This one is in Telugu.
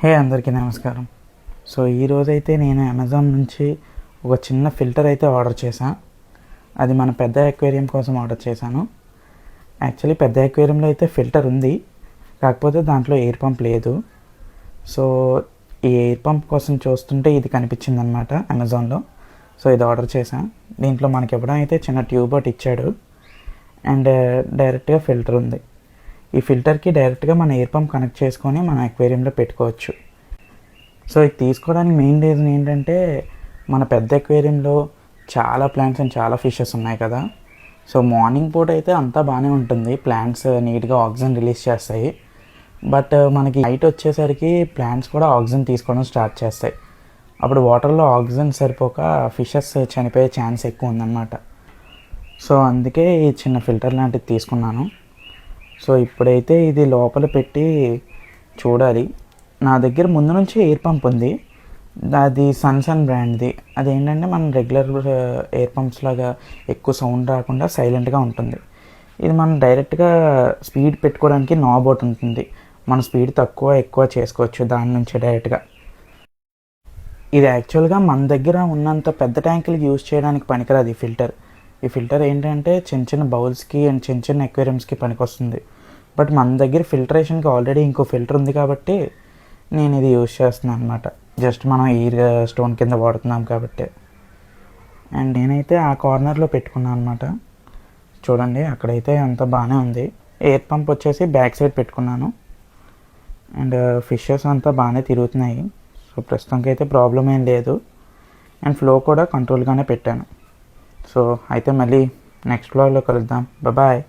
హే అందరికీ నమస్కారం. సో ఈరోజైతే నేను అమెజాన్ నుంచి ఒక చిన్న ఫిల్టర్ అయితే ఆర్డర్ చేశాను. అది మన పెద్ద అక్వేరియం కోసం ఆర్డర్ చేశాను. యాక్చువల్లీ పెద్ద అక్వేరియంలో అయితే ఫిల్టర్ ఉంది, కాకపోతే దాంట్లో ఎయిర్ పంప్ లేదు. సో ఈ ఎయిర్ పంప్ కోసం చూస్తుంటే ఇది కనిపించింది అనమాట అమెజాన్లో. సో ఇది ఆర్డర్ చేశాను. దీంట్లో మనకి ఎప్పుడైతే చిన్న ట్యూబ్ ఒకటి ఇచ్చాడు అండ్ డైరెక్ట్గా ఫిల్టర్ ఉంది. ఈ ఫిల్టర్కి డైరెక్ట్గా మన ఎయిర్ పంప్ కనెక్ట్ చేసుకొని మన అక్వేరియంలో పెట్టుకోవచ్చు. సో ఇది తీసుకోవడానికి మెయిన్ రీజన్ ఏంటంటే మన పెద్ద అక్వేరియంలో చాలా ప్లాంట్స్ అండ్ చాలా ఫిషెస్ ఉన్నాయి కదా. సో మార్నింగ్ పూట అయితే అంతా బాగానే ఉంటుంది, ప్లాంట్స్ నీట్గా ఆక్సిజన్ రిలీజ్ చేస్తాయి. బట్ మనకి నైట్ వచ్చేసరికి ప్లాంట్స్ కూడా ఆక్సిజన్ తీసుకోవడం స్టార్ట్ చేస్తాయి. అప్పుడు వాటర్లో ఆక్సిజన్ సరిపోక ఫిషెస్ చనిపోయే ఛాన్స్ ఎక్కువ ఉందన్నమాట. సో అందుకే ఈ చిన్న ఫిల్టర్ లాంటిది తీసుకున్నాను. సో ఇప్పుడైతే ఇది లోపల పెట్టి చూడాలి. నా దగ్గర ముందు నుంచి ఎయిర్ పంప్ ఉంది, అది సన్సన్ బ్రాండ్ది. అదేంటంటే మనం రెగ్యులర్ ఎయిర్ పంప్స్ లాగా ఎక్కువ సౌండ్ రాకుండా సైలెంట్గా ఉంటుంది. ఇది మనం డైరెక్ట్గా స్పీడ్ పెట్టుకోవడానికి నాబ్ ఒకటి ఉంటుంది, మన స్పీడ్ తక్కువ ఎక్కువ చేసుకోవచ్చు దాని నుంచి డైరెక్ట్గా. ఇది యాక్చువల్గా మన దగ్గర ఉన్నంత పెద్ద ట్యాంకులకి యూజ్ చేయడానికి పనికిరాదు ఈ ఫిల్టర్. ఈ ఫిల్టర్ ఏంటంటే చిన్న చిన్న బౌల్స్కి అండ్ చిన్న చిన్న అక్వేరియంస్కి పనికొస్తుంది. బట్ మన దగ్గర ఫిల్టరేషన్కి ఆల్రెడీ ఇంకో ఫిల్టర్ ఉంది కాబట్టి నేను ఇది యూజ్ చేస్తున్నాను అనమాట. జస్ట్ మనం ఈ స్టోన్ కింద వాడుతున్నాం కాబట్టి. అండ్ నేనైతే ఆ కార్నర్లో పెట్టుకున్నాను అనమాట. చూడండి అక్కడైతే అంత బాగానే ఉంది. ఎయిర్ పంప్ వచ్చేసి బ్యాక్ సైడ్ పెట్టుకున్నాను అండ్ ఫిషెస్ అంతా బాగానే తిరుగుతున్నాయి. సో ప్రస్తుతానికి అయితే ప్రాబ్లం ఏం లేదు అండ్ ఫ్లో కూడా కంట్రోల్గానే పెట్టాను. సో అయితే మళ్ళీ నెక్స్ట్ వ్లాగ్లో కలుద్దాం. బాయ్.